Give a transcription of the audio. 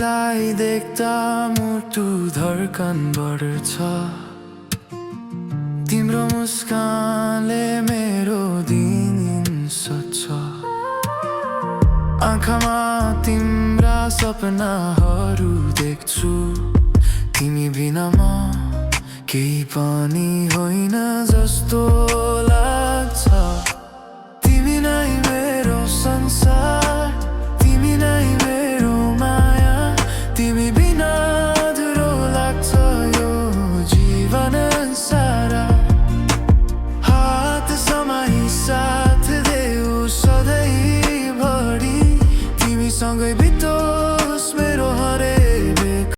तिमीलाई देख्दा मुटु धड्कन बढ्छ तिम्रो मुस्कानले मेरो दिन सच्छ आँखामा तिम्रा सपनाहरू देख्छु तिमी बिना म केही पनि होइन जस्तो